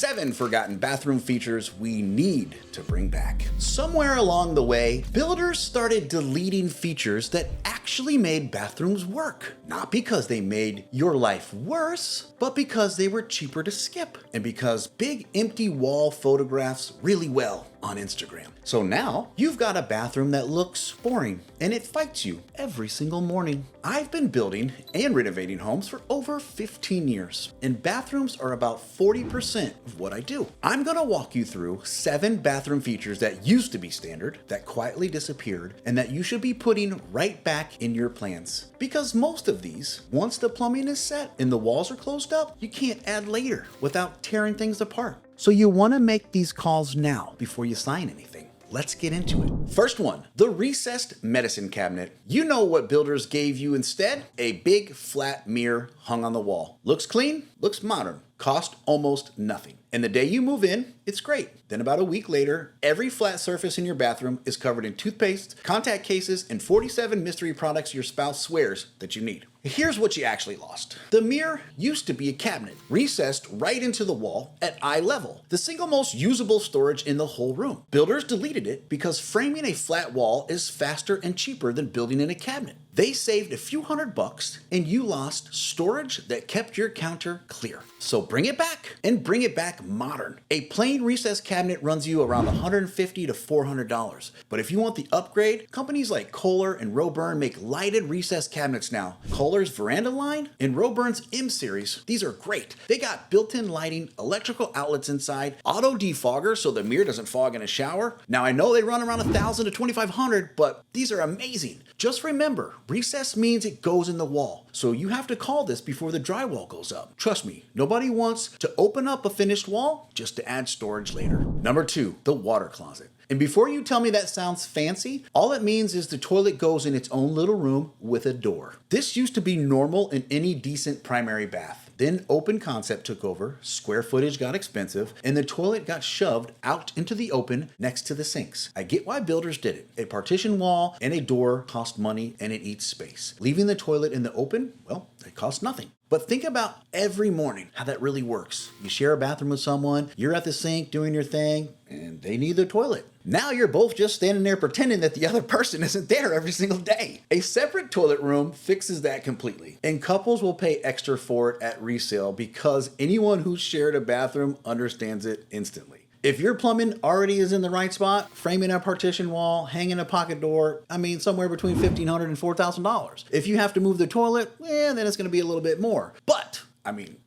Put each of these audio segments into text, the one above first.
7 forgotten bathroom features we need to bring back. Somewhere along the way, builders started deleting features that actually made bathrooms work. Not because they made your life worse, but because they were cheaper to skip, and because big empty wall photographs really well on Instagram. So now you've got a bathroom that looks boring and it fights you every single morning. I've been building and renovating homes for over 15 years, and bathrooms are about 40% of what I do. I'm gonna walk you through 7 bathroom features that used to be standard, that quietly disappeared, and that you should be putting right back in your plans. Because most of these, once the plumbing is set and the walls are closed up, you can't add later without tearing things apart. So you wanna make these calls now before you sign anything. Let's get into it. First one, the recessed medicine cabinet. You know what builders gave you instead? A big flat mirror hung on the wall. Looks clean, looks modern, cost almost nothing. And the day you move in, it's great. Then about a week later, every flat surface in your bathroom is covered in toothpaste, contact cases, and 47 mystery products your spouse swears that you need. Here's what you actually lost. The mirror used to be a cabinet, recessed right into the wall at eye level, the single most usable storage in the whole room. Builders deleted it because framing a flat wall is faster and cheaper than building in a cabinet. They saved a few $100 and you lost storage that kept your counter clear. So bring it back, and bring it back modern. A plain recessed cabinet runs you around $150 to $400. But if you want the upgrade, companies like Kohler and Roburn make lighted recessed cabinets now. Kohler's Veranda line and Roburn's M series, these are great. They got built-in lighting, electrical outlets inside, auto defogger so the mirror doesn't fog in a shower. Now I know they run around $1,000 to $2,500, but these are amazing. Just remember, recess means it goes in the wall, so you have to call this before the drywall goes up. Trust me, nobody wants to open up a finished wall just to add storage later. Number 2, the water closet. And before you tell me that sounds fancy, all it means is the toilet goes in its own little room with a door. This used to be normal in any decent primary bath. Then open concept took over, square footage got expensive, and the toilet got shoved out into the open next to the sinks. I get why builders did it. A partition wall and a door cost money and it eats space. Leaving the toilet in the open, well, it costs nothing. But think about every morning how that really works. You share a bathroom with someone, you're at the sink doing your thing, and they need the toilet. Now you're both just standing there pretending that the other person isn't there every single day. A separate toilet room fixes that completely. And couples will pay extra for it at resale because anyone who's shared a bathroom understands it instantly. If your plumbing already is in the right spot, framing a partition wall, hanging a pocket door, somewhere between $1,500 and $4,000. If you have to move the toilet, then it's gonna be a little bit more. But,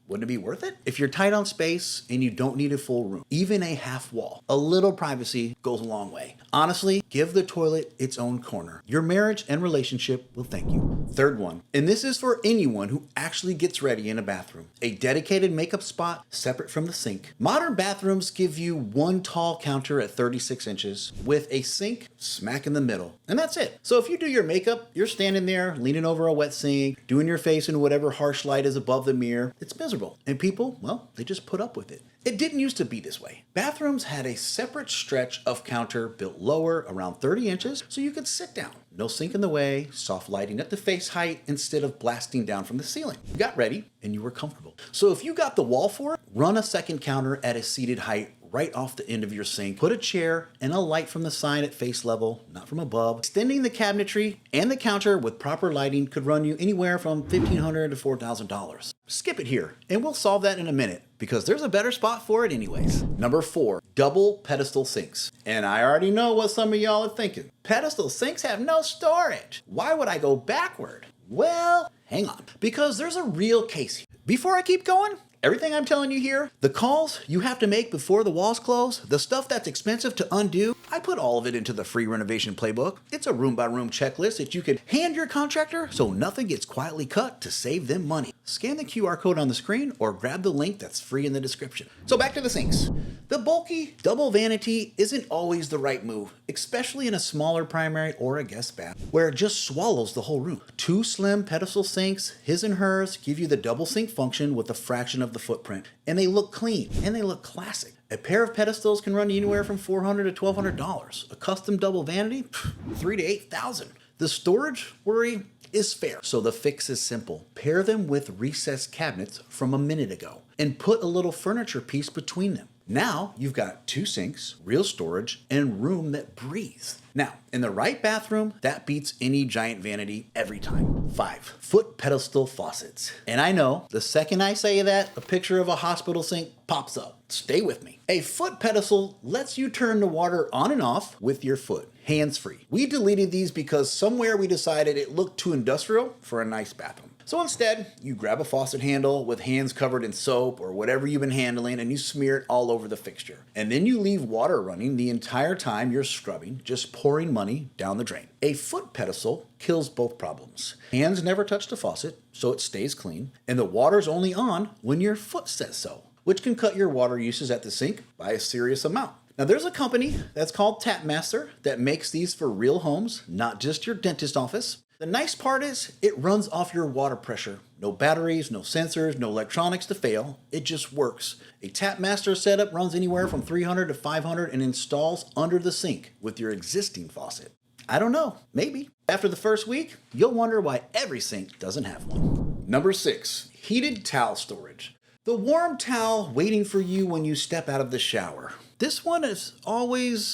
wouldn't it be worth it? If you're tight on space and you don't need a full room, even a half wall, a little privacy goes a long way. Honestly, give the toilet its own corner. Your marriage and relationship will thank you. Third one, and this is for anyone who actually gets ready in a bathroom. A dedicated makeup spot separate from the sink. Modern bathrooms give you one tall counter at 36 inches with a sink smack in the middle, and that's it. So if you do your makeup, you're standing there leaning over a wet sink, doing your face in whatever harsh light is above the mirror. It's miserable. And people, well, they just put up with it. It didn't used to be this way. Bathrooms had a separate stretch of counter built lower, around 30 inches, so you could sit down. No sink in the way, soft lighting at the face height instead of blasting down from the ceiling. You got ready and you were comfortable. So if you got the wall for it, run a second counter at a seated height right off the end of your sink. Put a chair and a light from the side at face level, not from above. Extending the cabinetry and the counter with proper lighting could run you anywhere from $1,500 to $4,000. Skip it here, and we'll solve that in a minute, because there's a better spot for it anyways. Number 4, double pedestal sinks. And I already know what some of y'all are thinking. Pedestal sinks have no storage. Why would I go backward? Well, hang on, because there's a real case here. Before I keep going, everything I'm telling you here, the calls you have to make before the walls close, the stuff that's expensive to undo, I put all of it into the free renovation playbook. It's a room-by-room checklist that you could hand your contractor so nothing gets quietly cut to save them money. Scan the QR code on the screen or grab the link that's free in the description. So back to the sinks. The bulky double vanity isn't always the right move, especially in a smaller primary or a guest bath, where it just swallows the whole room. 2 slim pedestal sinks, his and hers, give you the double sink function with a fraction of the footprint, and they look clean and they look classic. A pair of pedestals can run you anywhere from $400 to $1,200. A custom double vanity, $3,000 to $8,000. The storage worry, is fair. So the fix is simple. Pair them with recessed cabinets from a minute ago and put a little furniture piece between them. Now you've got 2 sinks, real storage, and room that breathes. Now, in the right bathroom, that beats any giant vanity every time. 5, foot pedestal faucets. And I know, the second I say that, a picture of a hospital sink pops up. Stay with me. A foot pedestal lets you turn the water on and off with your foot, hands-free. We deleted these because somewhere we decided it looked too industrial for a nice bathroom. So instead, you grab a faucet handle with hands covered in soap or whatever you've been handling and you smear it all over the fixture. And then you leave water running the entire time you're scrubbing, just pouring money down the drain. A foot pedestal kills both problems. Hands never touch the faucet, so it stays clean, and the water's only on when your foot says so, which can cut your water uses at the sink by a serious amount. Now there's a company that's called Tapmaster that makes these for real homes, not just your dentist office. The nice part is it runs off your water pressure. No batteries, no sensors, no electronics to fail. It just works. A Tapmaster setup runs anywhere from $300 to $500 and installs under the sink with your existing faucet. I don't know, maybe. After the first week, you'll wonder why every sink doesn't have one. Number 6, heated towel storage. The warm towel waiting for you when you step out of the shower. This one is always,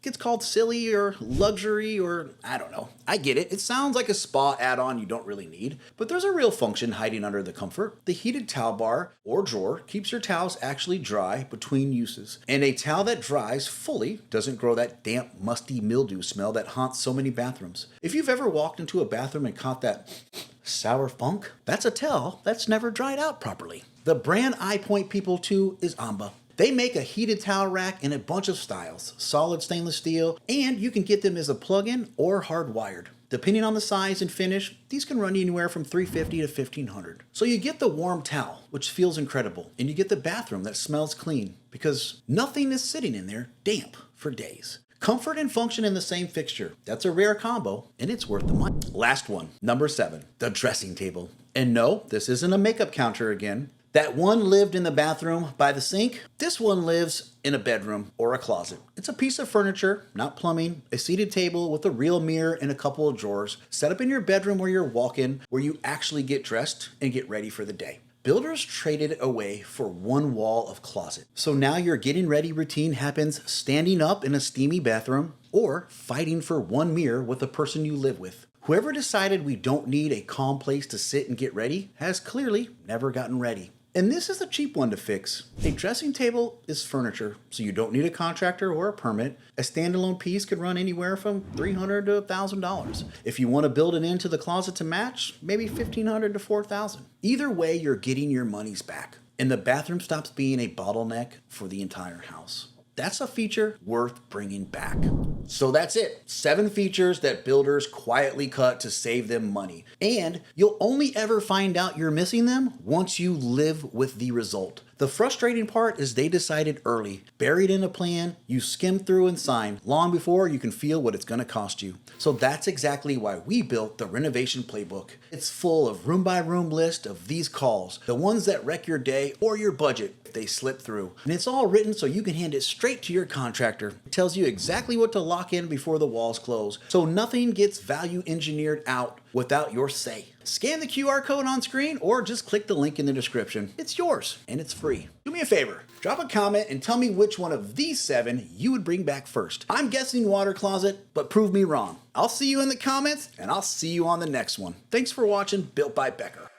gets called silly or luxury or I don't know. I get it. It sounds like a spa add-on you don't really need, but there's a real function hiding under the comfort. The heated towel bar or drawer keeps your towels actually dry between uses. And a towel that dries fully doesn't grow that damp, musty mildew smell that haunts so many bathrooms. If you've ever walked into a bathroom and caught that sour funk, that's a towel that's never dried out properly. The brand I point people to is Amba. They make a heated towel rack in a bunch of styles, solid stainless steel, and you can get them as a plug-in or hardwired. Depending on the size and finish, these can run anywhere from $350 to $1,500. So you get the warm towel, which feels incredible, and you get the bathroom that smells clean because nothing is sitting in there damp for days. Comfort and function in the same fixture. That's a rare combo, and it's worth the money. Last one, number 7, the dressing table. And no, this isn't a makeup counter again. That one lived in the bathroom by the sink. This one lives in a bedroom or a closet. It's a piece of furniture, not plumbing, a seated table with a real mirror and a couple of drawers set up in your bedroom where you're walking, where you actually get dressed and get ready for the day. Builders traded it away for one wall of closet. So now your getting ready routine happens standing up in a steamy bathroom or fighting for one mirror with the person you live with. Whoever decided we don't need a calm place to sit and get ready has clearly never gotten ready. And this is a cheap one to fix. A dressing table is furniture, so you don't need a contractor or a permit. A standalone piece could run anywhere from $300 to $1,000. If you want to build it into the closet to match, maybe $1,500 to $4,000. Either way, you're getting your money's back, and the bathroom stops being a bottleneck for the entire house. That's a feature worth bringing back. So that's it. 7 features that builders quietly cut to save them money. And you'll only ever find out you're missing them once you live with the result. The frustrating part is they decided early, buried in a plan, you skim through and sign long before you can feel what it's going to cost you. So that's exactly why we built the Renovation Playbook. It's full of room by room list of these calls, the ones that wreck your day or your budget if they slip through. And it's all written so you can hand it straight to your contractor. It tells you exactly what to lock in before the walls close, so nothing gets value engineered out without your say. Scan the QR code on screen or just click the link in the description. It's yours and it's free. Do me a favor, drop a comment and tell me which one of these 7 you would bring back first. I'm guessing water closet, but prove me wrong. I'll see you in the comments and I'll see you on the next one. Thanks for watching Built by Becker.